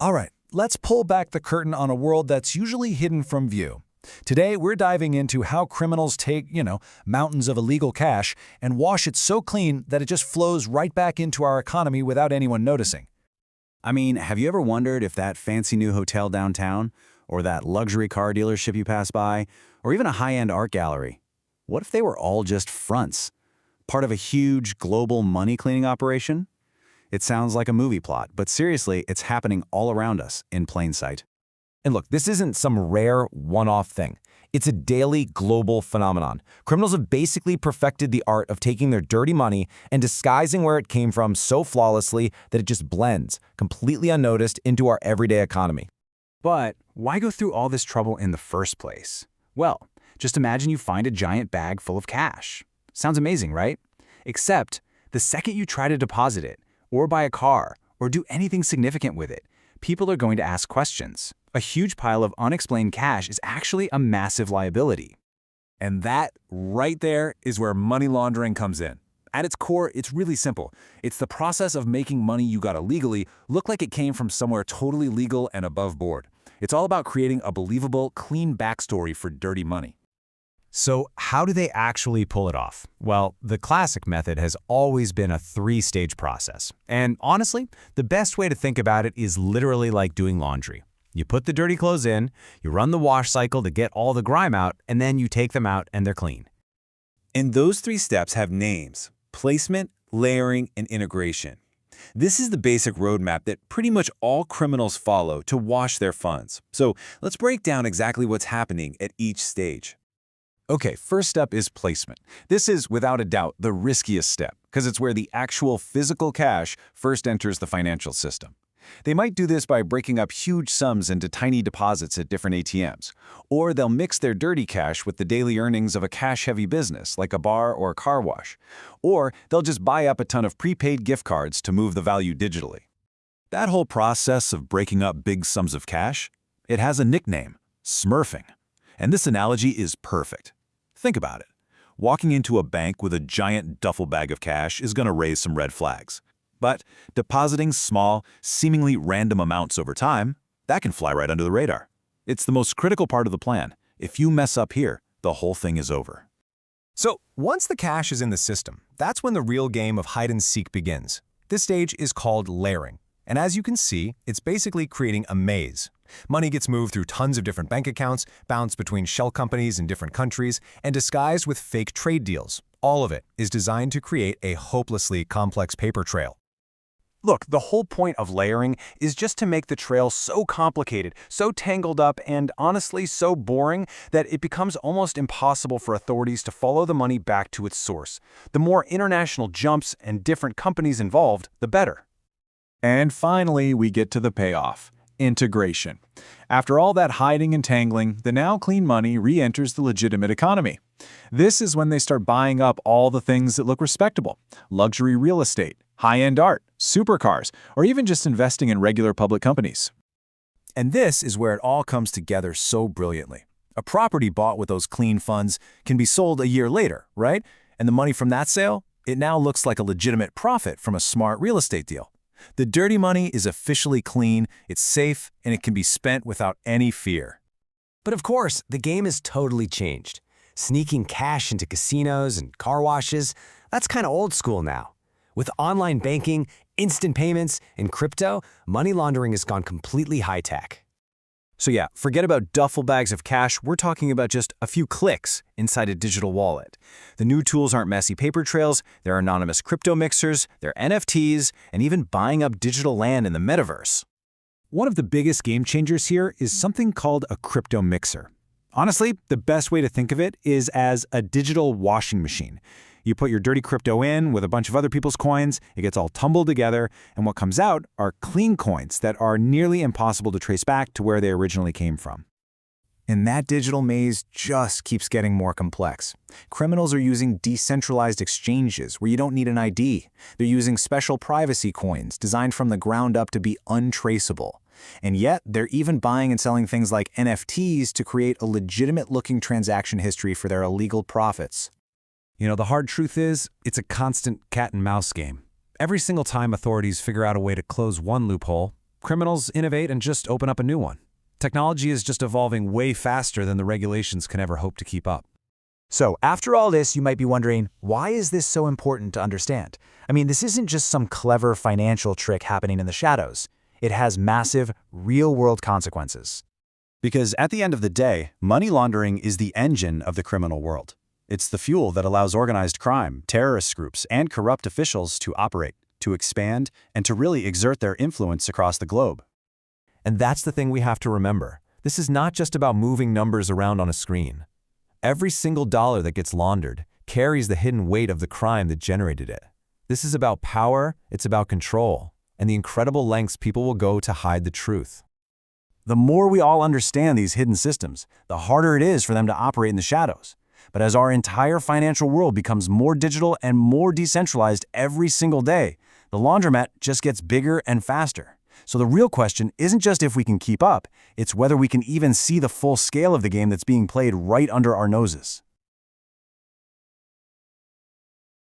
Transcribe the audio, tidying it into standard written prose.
All right, let's pull back the curtain on a world that's usually hidden from view. Today, we're diving into how criminals take, mountains of illegal cash and wash it so clean that it just flows right back into our economy without anyone noticing. I mean, have you ever wondered if that fancy new hotel downtown, or that luxury car dealership you pass by, or even a high-end art gallery, what if they were all just fronts? Part of a huge global money-cleaning operation? It sounds like a movie plot, but seriously, it's happening all around us in plain sight. And look, this isn't some rare, one-off thing. It's a daily, global phenomenon. Criminals have basically perfected the art of taking their dirty money and disguising where it came from so flawlessly that it just blends, completely unnoticed, into our everyday economy. But why go through all this trouble in the first place? Well, just imagine you find a giant bag full of cash. Sounds amazing, right? Except the second you try to deposit it, or buy a car, or do anything significant with it, people are going to ask questions. A huge pile of unexplained cash is actually a massive liability. And that, right there, is where money laundering comes in. At its core, it's really simple. It's the process of making money you got illegally look like it came from somewhere totally legal and above board. It's all about creating a believable, clean backstory for dirty money. So how do they actually pull it off? Well, the classic method has always been a three-stage process. And honestly, the best way to think about it is literally like doing laundry. You put the dirty clothes in, you run the wash cycle to get all the grime out, and then you take them out and they're clean. And those three steps have names: placement, layering, and integration. This is the basic roadmap that pretty much all criminals follow to wash their funds. So let's break down exactly what's happening at each stage. Okay, first step is placement. This is, without a doubt, the riskiest step, because it's where the actual physical cash first enters the financial system. They might do this by breaking up huge sums into tiny deposits at different ATMs, or they'll mix their dirty cash with the daily earnings of a cash-heavy business like a bar or a car wash, or they'll just buy up a ton of prepaid gift cards to move the value digitally. That whole process of breaking up big sums of cash, it has a nickname: smurfing. And this analogy is perfect. Think about it. Walking into a bank with a giant duffel bag of cash is going to raise some red flags. But depositing small, seemingly random amounts over time, that can fly right under the radar. It's the most critical part of the plan. If you mess up here, the whole thing is over. So once the cash is in the system, that's when the real game of hide and seek begins. This stage is called layering. And as you can see, it's basically creating a maze. Money gets moved through tons of different bank accounts, bounced between shell companies in different countries, and disguised with fake trade deals. All of it is designed to create a hopelessly complex paper trail. Look, the whole point of layering is just to make the trail so complicated, so tangled up, and honestly so boring that it becomes almost impossible for authorities to follow the money back to its source. The more international jumps and different companies involved, the better. And finally, we get to the payoff: integration. After all that hiding and tangling, the now clean money re-enters the legitimate economy. This is when they start buying up all the things that look respectable: luxury real estate, high-end art, supercars, or even just investing in regular public companies. And this is where it all comes together so brilliantly. A property bought with those clean funds can be sold a year later, right? And the money from that sale, it now looks like a legitimate profit from a smart real estate deal. The dirty money is officially clean, it's safe, and it can be spent without any fear. But of course, the game has totally changed. Sneaking cash into casinos and car washes, that's kind of old school now. With online banking, instant payments, and crypto, money laundering has gone completely high-tech. So yeah, forget about duffel bags of cash. We're talking about just a few clicks inside a digital wallet. The new tools aren't messy paper trails, they're anonymous crypto mixers, they're NFTs, and even buying up digital land in the metaverse. One of the biggest game changers here is something called a crypto mixer. Honestly, the best way to think of it is as a digital washing machine. You put your dirty crypto in with a bunch of other people's coins, it gets all tumbled together, and what comes out are clean coins that are nearly impossible to trace back to where they originally came from. And that digital maze just keeps getting more complex. Criminals are using decentralized exchanges where you don't need an ID. They're using special privacy coins designed from the ground up to be untraceable. And yet, they're even buying and selling things like NFTs to create a legitimate-looking transaction history for their illegal profits. You know, the hard truth is, it's a constant cat-and-mouse game. Every single time authorities figure out a way to close one loophole, Criminals innovate and just open up a new one. Technology is just evolving way faster than the regulations can ever hope to keep up. So, after all this, you might be wondering, why is this so important to understand? I mean, this isn't just some clever financial trick happening in the shadows. It has massive, real-world consequences. Because at the end of the day, money laundering is the engine of the criminal world. It's the fuel that allows organized crime, terrorist groups, and corrupt officials to operate, to expand, and to really exert their influence across the globe. And that's the thing we have to remember. This is not just about moving numbers around on a screen. Every single dollar that gets laundered carries the hidden weight of the crime that generated it. This is about power, it's about control, and the incredible lengths people will go to hide the truth. The more we all understand these hidden systems, the harder it is for them to operate in the shadows. But as our entire financial world becomes more digital and more decentralized every single day, the laundromat just gets bigger and faster. So the real question isn't just if we can keep up, it's whether we can even see the full scale of the game that's being played right under our noses.